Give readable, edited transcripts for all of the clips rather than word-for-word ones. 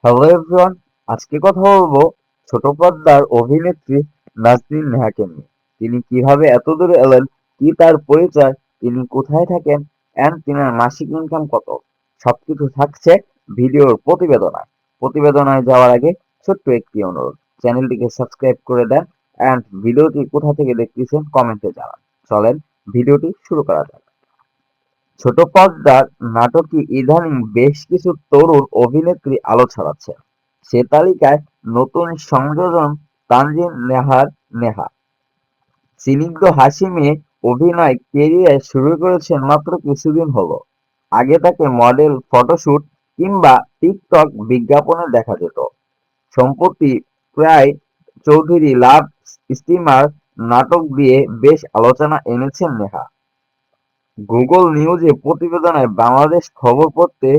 Hello everyone, আজকে কথা বলবো ছোট পর্দার অভিনেত্রী নাজনীন নেহাকে নিয়ে। তিনি কিভাবে এত দূরে এলেন, কি তার পরিচয়, তিনি কোথায় থাকেন, এন্ড তিনার মাসিক ইনকাম কত, সবকিছু থাকছে ভিডিওর প্রতিবেদনায়। প্রতিবেদনায় যাওয়ার আগে ছোট্ট একটি অনুরোধ, চ্যানেলটিকে সাবস্ক্রাইব করে দেন এন্ড ভিডিওটি কোথা থেকে দেখতেছেন কমেন্টে জানান। চলেন ভিডিওটি শুরু করা যাক। ছোট পর্দার নাটকে ইদানিং বেশ কিছু তরুণ অভিনেত্রী আলো ছড়াচ্ছে। সে তালিকায় নতুন সংযোজন তানজিন নেহার নেহা। স্নিগ্ধ হাসি নিয়ে অভিনয় কেরিয়ার শুরু করেছেন মাত্র কিছুদিন হলো। আগে তাকে মডেল, ফটোশুট কিংবা টিকটক বিজ্ঞাপনে দেখা যেত। সম্প্রতি প্রায় চৌধুরী লাভ স্টিমার নাটক দিয়ে বেশ আলোচনা এনেছেন নেহা। গুগল নিউজে প্রতিবেদনে বাংলাদেশ খবর পড়তে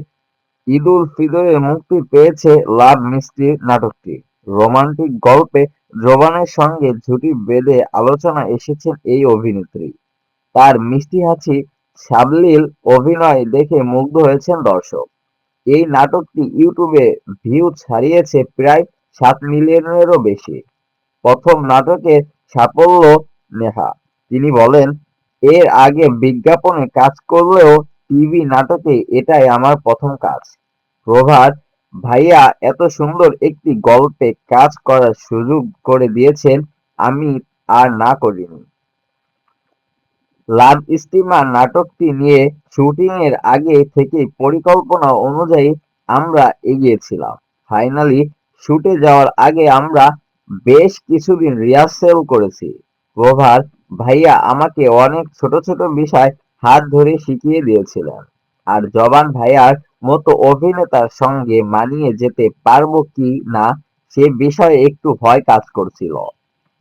ঈদ-উল ফিতরে মুক্তি পেয়েছে লাভ মিস্ট্রি নাটকটি। রোমান্টিক গল্পে জোবানের সঙ্গে জুটি বেঁধে আলোচনায় এসেছেন এই অভিনেত্রী। তার মিষ্টি হাসি, সাবলীল অভিনয় দেখে মুগ্ধ হয়েছেন দর্শক। এই নাটকটি ইউটিউবে ভিউ ছাড়িয়েছে প্রায় 7 মিলিয়নেরও বেশি। প্রথম নাটকের সাফল্য নেহা। তিনি বলেন, এর আগে বিজ্ঞাপনে কাজ করলেও টিভি নাটকে এটাই আমার প্রথম কাজ। প্রভাত ভাইয়া এত সুন্দর একটি গল্পে কাজ করার সুযোগ করে দিয়েছেন, আমি আর না করিনি। লাভ স্টিমার নাটকটি নিয়ে শুটিং এর আগে থেকেই পরিকল্পনা অনুযায়ী আমরা এগিয়েছিলাম। ফাইনালি শুটে যাওয়ার আগে আমরা বেশ কিছুদিন রিহার্সেল করেছি। প্রভাত ভাইয়া আমাকে অনেক ছোট ছোট বিষয় হাত ধরে শিখিয়ে দিয়েছিলেন। আর জবান ভাইয়ার মতো অভিনেতার সঙ্গে মানিয়ে যেতে পারবো কি না সে বিষয়ে একটু ভয় কাজ করছিল।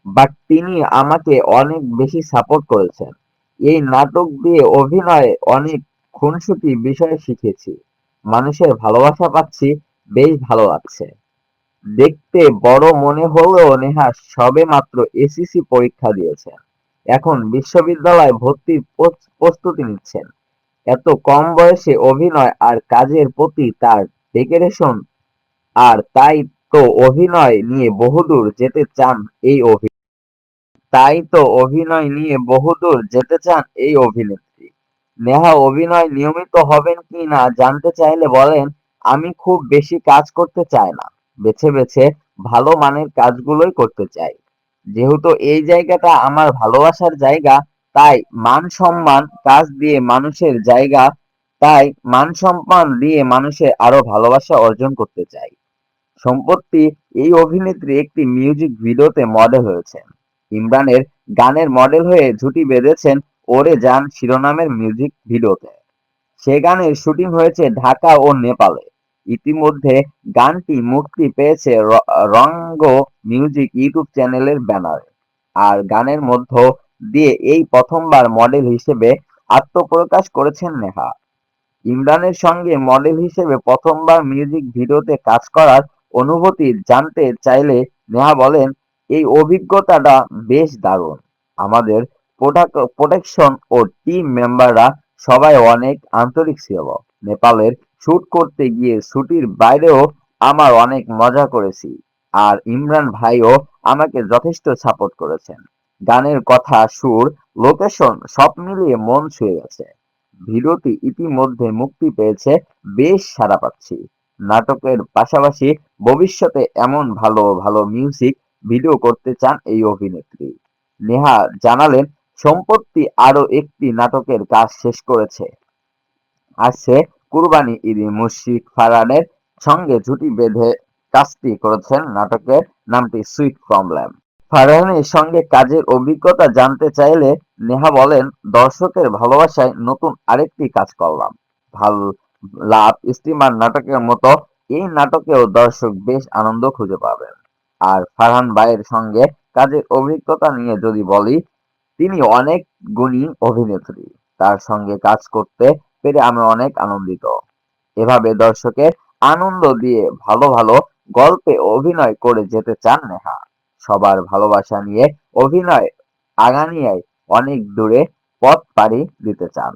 বাট তিনি আমাকে অনেক বেশি সাপোর্ট করেছেন। এই নাটক দিয়ে অভিনয়ে অনেক খুনসুটি বিষয় শিখেছি। মানুষের ভালোবাসা পাচ্ছি, বেশ ভালো লাগছে। দেখতে বড় মনে হলেও নেহা সবেমাত্র এসএসসি পরীক্ষা দিয়েছেন। এখন বিশ্ববিদ্যালয়ে ভর্তির প্রস্তুতি নিচ্ছেন। এত কম বয়সে অভিনয় আর কাজের প্রতি তার ডেডিকেশন, আর তাই তো অভিনয় নিয়ে বহুদূর যেতে চান এই অভিনেত্রী। নেহা অভিনয় নিয়মিত হবেন কি না জানতে চাইলে বলেন, আমি খুব বেশি কাজ করতে চাই না, বেছে বেছে ভালো মানের কাজগুলোই করতে চাই। যেহেতু এই জায়গাটা আমার ভালোবাসার জায়গা, তাই মান সম্মান কাজ দিয়ে মানুষের জায়গা, তাই মান সম্মান দিয়ে মানুষের আরো ভালোবাসা অর্জন করতে চাই। সম্প্রতি এই অভিনেত্রী একটি মিউজিক ভিডিওতে মডেল হয়েছেন। ইমরানের গানের মডেল হয়ে জুটি বেঁধেছেন ওরে জান শিরোনামের মিউজিক ভিডিওতে। সে গানের শুটিং হয়েছে ঢাকা ও নেপালে। ইতিমধ্যে গানটি মুক্তি পেয়েছে রঙ্গ মিউজিক ইউটিউব চ্যানেলের ব্যানারে। আর গানের মধ্য দিয়ে এই প্রথমবার মডেল হিসেবে আত্মপ্রকাশ করেছেন নেহা। ইমরানের সঙ্গে মডেল হিসেবে প্রথমবার মিউজিক ভিডিওতে কাজ করার অনুভূতি জানতে চাইলে নেহা বলেন, এই অভিজ্ঞতাটা বেশ দারুণ। আমাদের প্রোডাকশন ও টিম মেম্বাররা সবাই অনেক আন্তরিক ছিল। নেপালের শুট করতে গিয়ে ছুটির বাইরেও আমার অনেক মজা করেছি। আর ইমরান ভাইও আমাকে যথেষ্ট সাপোর্ট করেছেন। গানের কথা, সুর, লোকেশন সব মিলিয়ে মন ছুঁয়ে গেছে। ভিডিওটি ইতিমধ্যে মুক্তি পেয়েছে, বেশ সাড়া পাচ্ছি। নাটকের পাশাপাশি ভবিষ্যতে এমন ভালো ভালো মিউজিক ভিডিও করতে চান এই অভিনেত্রী। নেহা জানালেন, সম্প্রতি আরো একটি নাটকের কাজ শেষ করেছে। আসছে কুরবানি ঈদে মুশফিক ফারহানের সঙ্গে জুটি বেঁধে কাজটি করেছেন। নাটকের নামটি সুইট প্রবলেম। ফারহানের সঙ্গে কাজের অভিজ্ঞতা জানতে চাইলে নেহা বলেন, দর্শকের ভালোবাসায় নতুন আরেকটি কাজ করলাম। ভাল লাভ স্টিমার নাটকের মতো এই নাটকেও দর্শক বেশ আনন্দ খুঁজে পাবেন। আর ফারহান ভাইয়ের সঙ্গে কাজের অভিজ্ঞতা নিয়ে যদি বলি, তিনি অনেক গুণী অভিনেত্রী। তার সঙ্গে কাজ করতে পেরে আমি অনেক আনন্দিত। এভাবে দর্শকের আনন্দ দিয়ে ভালো ভালো গল্পে অভিনয় করে যেতে চান নেহা। সবার ভালোবাসা নিয়ে অভিনয় আগানিয়ায় অনেক দূরে পথ পাড়ি দিতে চান।